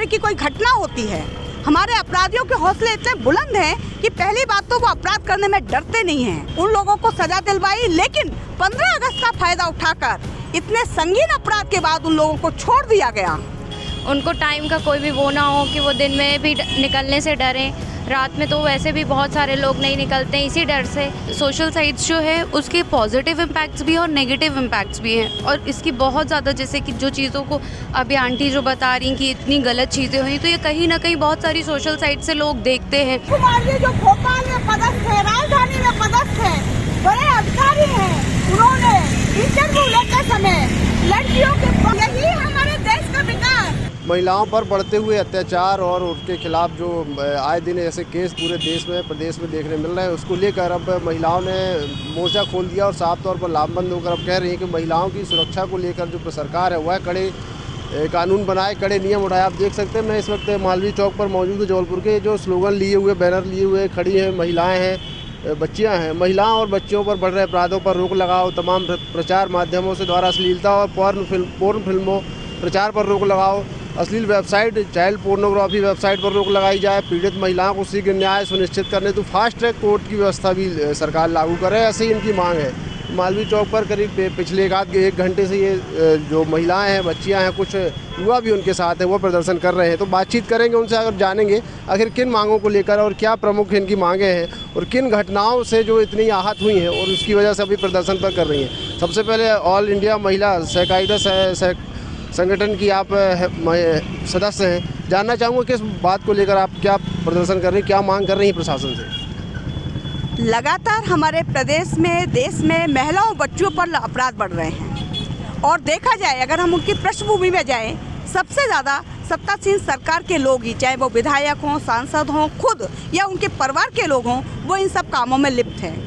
की कोई घटना होती है, हमारे अपराधियों के हौसले इतने बुलंद हैं कि पहली बात तो वो अपराध करने में डरते नहीं हैं। उन लोगों को सजा दिलवाई, लेकिन 15 अगस्त का फायदा उठाकर इतने संगीन अपराध के बाद उन लोगों को छोड़ दिया गया। उनको टाइम का कोई भी वो ना हो कि वो दिन में भी निकलने से डरें, रात में तो वैसे भी बहुत सारे लोग नहीं निकलते हैं इसी डर से। सोशल साइट्स जो है उसके पॉजिटिव इम्पैक्ट्स भी हैं और नेगेटिव इम्पैक्ट्स भी हैं, और इसकी बहुत ज़्यादा, जैसे कि जो चीज़ों को अभी आंटी जो बता रही कि इतनी गलत चीज़ें हुई, तो ये कहीं ना कहीं बहुत सारी सोशल साइट से लोग देखते हैं। जो भोपाल में पदस्थ है, राजधानी में पदस्थ है, बड़े अधिकारी हैं, उन्होंने इंटरव्यू लेते समय लड़कियों के यही हमारे देश का विकास। महिलाओं पर बढ़ते हुए अत्याचार और उनके खिलाफ जो आए दिन ऐसे केस पूरे देश में प्रदेश में देखने मिल रहे हैं, उसको लेकर अब महिलाओं ने मोर्चा खोल दिया और साफ तौर पर लामबंद होकर अब कह रही हैं कि महिलाओं की सुरक्षा को लेकर जो सरकार है वह कड़े कानून बनाए, कड़े नियम उठाए। आप देख सकते हैं मैं इस वक्त मालवीय चौक पर मौजूद हूँ। जबलपुर के जो स्लोगन लिए हुए, बैनर लिए हुए खड़ी हैं महिलाएँ हैं, बच्चियां हैं। महिलाओं और बच्चियों पर बढ़ रहे अपराधों पर रोक लगाओ, तमाम प्रचार माध्यमों से द्वारा अश्लीलता और पोर्न फिल्मों प्रचार पर रोक लगाओ, अश्लील वेबसाइट, चाइल्ड पोर्नोग्राफी वेबसाइट पर रोक लगाई जाए, पीड़ित महिलाओं को शीघ्र न्याय सुनिश्चित करने तो फास्ट ट्रैक कोर्ट की व्यवस्था भी सरकार लागू करे, ऐसे ही इनकी मांग है। मालवीय चौक पर करीब पिछले एक घंटे से ये जो महिलाएं हैं, बच्चियां हैं, कुछ युवा भी उनके साथ हैं, वो प्रदर्शन कर रहे हैं। तो बातचीत करेंगे उनसे, अगर जानेंगे आखिर किन मांगों को लेकर और क्या प्रमुख इनकी मांगें हैं और किन घटनाओं से जो इतनी आहत हुई हैं और उसकी वजह से अभी प्रदर्शन पर कर रही हैं। सबसे पहले ऑल इंडिया महिला सहकारिता संगठन की आप सदस्य हैं, जानना चाहूँगा किस बात को लेकर आप क्या प्रदर्शन कर रही हैं, क्या मांग कर रही हैं प्रशासन से? लगातार हमारे प्रदेश में, देश में महिलाओं बच्चों पर अपराध बढ़ रहे हैं, और देखा जाए अगर हम उनकी पृष्ठभूमि में जाएं, सबसे ज़्यादा सत्तासीन सरकार के लोग ही, चाहे वो विधायक हों, सांसद हों, खुद या उनके परिवार के लोग हों, वो इन सब कामों में लिप्त हैं।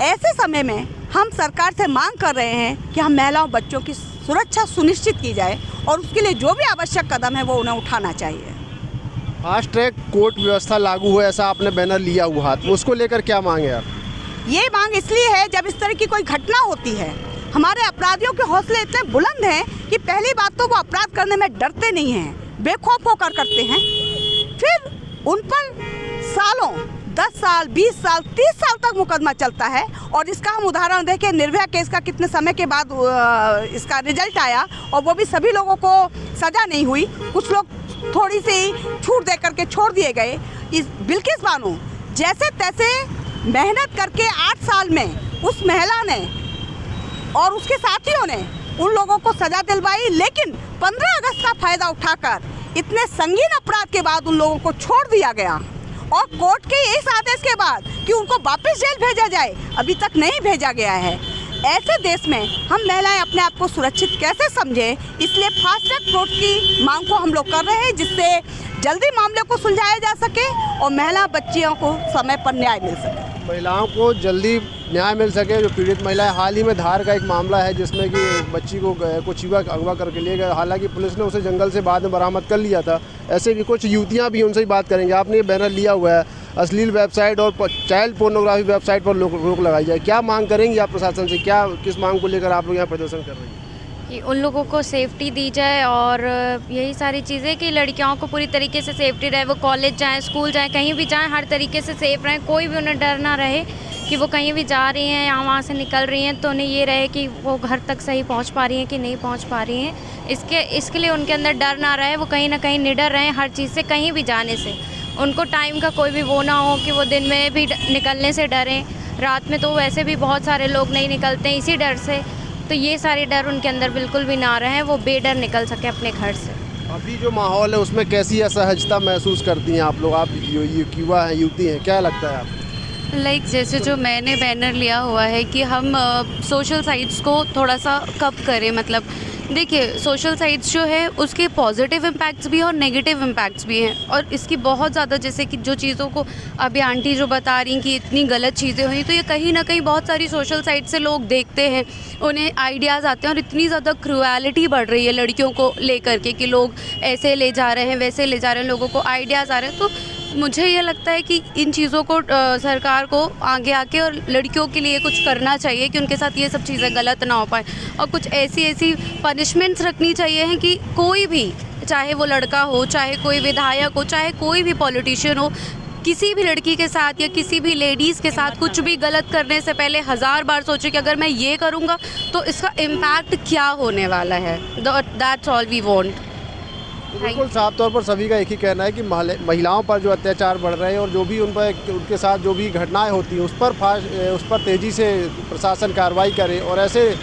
ऐसे समय में हम सरकार से मांग कर रहे हैं कि हम महिलाओं बच्चों की सुरक्षा सुनिश्चित की जाए और उसके लिए जो भी आवश्यक कदम है वो उन्हें उठाना चाहिए। फास्ट ट्रैक कोर्ट व्यवस्था लागू हो, ऐसा आपने बैनर लिया हुआ, तो उसको लेकर क्या मांग है आप? ये मांग इसलिए है, जब इस तरह की कोई घटना होती है, हमारे अपराधियों के हौसले इतने बुलंद हैं कि पहली बात तो वो अपराध करने में डरते नहीं हैं, बेखौफ होकर करते हैं। फिर उन पर सालों, 10 साल, 20 साल, 30 साल तक मुकदमा चलता है। और इसका हम उदाहरण देखें, निर्भया केस का कितने समय के बाद इसका रिजल्ट आया और वो भी सभी लोगों को सज़ा नहीं हुई, कुछ लोग थोड़ी सी छूट दे करके छोड़ दिए गए। इस बिल्किस बानो जैसे तैसे मेहनत करके 8 साल में उस महिला ने और उसके साथियों ने उन लोगों को सज़ा दिलवाई, लेकिन 15 अगस्त का फायदा उठाकर इतने संगीन अपराध के बाद उन लोगों को छोड़ दिया गया। और कोर्ट के इस आदेश के बाद कि उनको वापस जेल भेजा जाए, अभी तक नहीं भेजा गया है। ऐसे देश में हम महिलाएं अपने आप को सुरक्षित कैसे समझें, इसलिए फास्ट ट्रैक कोर्ट की मांग को हम लोग कर रहे हैं, जिससे जल्दी मामले को सुलझाया जा सके और महिला बच्चियों को समय पर न्याय मिल सके। महिलाओं को जल्दी न्याय मिल सके। जो पीड़ित महिलाएं, हाल ही में धार का एक मामला है जिसमें कि बच्ची को कुछ युवक अगवा करके ले गए, हालांकि पुलिस ने उसे जंगल से बाद में बरामद कर लिया था। ऐसे भी कुछ युवतियां भी, उनसे ही बात करेंगे। आपने ये बैनर लिया हुआ है, अश्लील वेबसाइट और चाइल्ड पोर्नोग्राफी वेबसाइट पर रोक लगाई जाए, क्या मांग करेंगे आप प्रशासन से? क्या किस मांग को लेकर आप लोग यहाँ प्रदर्शन कर रहे हैं? कि उन लोगों को सेफ्टी दी जाए और यही सारी चीज़ें कि लड़कियों को पूरी तरीके से सेफ्टी रहे, वो कॉलेज जाएं, स्कूल जाएं, कहीं भी जाएं, हर तरीके से सेफ़ रहें। कोई भी उन्हें डर ना रहे कि वो कहीं भी जा रही हैं या वहाँ से निकल रही हैं तो उन्हें ये रहे कि वो घर तक सही पहुँच पा रही हैं कि नहीं पहुँच पा रही हैं। इसके लिए उनके अंदर डर ना रहे, वो कहीं ना कहीं निडर रहें हर चीज़ से, कहीं भी जाने से। उनको टाइम का कोई भी वो ना हो कि वो दिन में भी निकलने से डरें, रात में तो वैसे भी बहुत सारे लोग नहीं निकलते हैं इसी डर से। तो ये सारे डर उनके अंदर बिल्कुल भी ना रहे, वो बेडर निकल सके अपने घर से। अभी जो माहौल है उसमें कैसी असहजता महसूस करती हैं आप लोग? आप युवा हैं, युवती हैं, क्या लगता है आपको? जैसे जो मैंने बैनर लिया हुआ है कि हम सोशल साइट्स को थोड़ा सा कम करें। मतलब देखिए, सोशल साइट्स जो है उसके पॉजिटिव इम्पैक्ट्स भी हैं और नेगेटिव इम्पैक्ट्स भी हैं, और इसकी बहुत ज़्यादा, जैसे कि जो चीज़ों को अभी आंटी जो बता रही कि इतनी गलत चीज़ें हुई, तो ये कहीं ना कहीं बहुत सारी सोशल साइट से लोग देखते हैं, उन्हें आइडियाज़ आते हैं और इतनी ज़्यादा क्रूएलिटी बढ़ रही है लड़कियों को लेकर के कि लोग ऐसे ले जा रहे हैं, वैसे ले जा रहे हैं, लोगों को आइडियाज़ आ रहे हैं। तो मुझे ये लगता है कि इन चीज़ों को सरकार को आगे आके और लड़कियों के लिए कुछ करना चाहिए कि उनके साथ ये सब चीज़ें गलत ना हो पाए, और कुछ ऐसी पनिशमेंट्स रखनी चाहिए हैं कि कोई भी चाहे वो लड़का हो, चाहे कोई विधायक हो, चाहे कोई भी पॉलिटिशियन हो, किसी भी लड़की के साथ या किसी भी लेडीज़ के साथ कुछ भी गलत करने से पहले 1000 बार सोचे कि अगर मैं ये करूँगा तो इसका इम्पैक्ट क्या होने वाला है। That's all we want. बिल्कुल साफ तौर पर सभी का एक ही कहना है कि महिलाओं पर जो अत्याचार बढ़ रहे हैं और जो भी उन पर उनके साथ जो भी घटनाएं होती हैं उस पर तेज़ी से प्रशासन कार्रवाई करे और ऐसे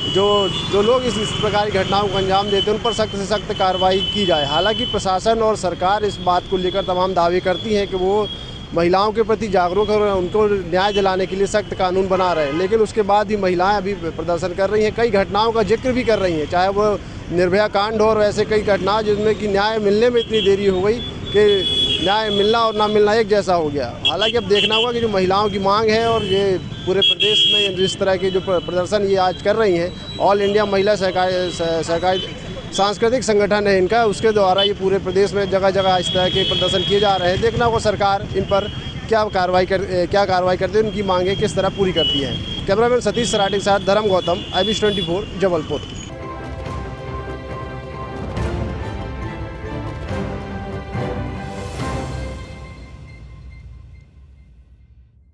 जो लोग इस प्रकार की घटनाओं को अंजाम देते हैं उन पर सख्त से सख्त कार्रवाई की जाए। हालांकि प्रशासन और सरकार इस बात को लेकर तमाम दावे करती हैं कि वो महिलाओं के प्रति जागरूक और उनको न्याय दिलाने के लिए सख्त कानून बना रहे हैं, लेकिन उसके बाद भी महिलाएं अभी प्रदर्शन कर रही हैं, कई घटनाओं का जिक्र भी कर रही हैं, चाहे वो निर्भया कांड हो और ऐसे कई घटनाएं जिसमें कि न्याय मिलने में इतनी देरी हो गई कि न्याय मिलना और ना मिलना एक जैसा हो गया। हालांकि अब देखना होगा कि जो महिलाओं की मांग है और ये पूरे प्रदेश में जिस तरह के जो प्रदर्शन ये आज कर रही हैं, ऑल इंडिया महिला सहकारी सांस्कृतिक संगठन है इनका, उसके द्वारा ये पूरे प्रदेश में जगह जगह इस तरह के प्रदर्शन किए जा रहे हैं। देखना होगा सरकार इन पर क्या कार्रवाई करती है, उनकी मांगें किस तरह पूरी करती है। कैमरामैन सतीश सराठी के साथ धर्म गौतम, IBC 24 जबलपुर।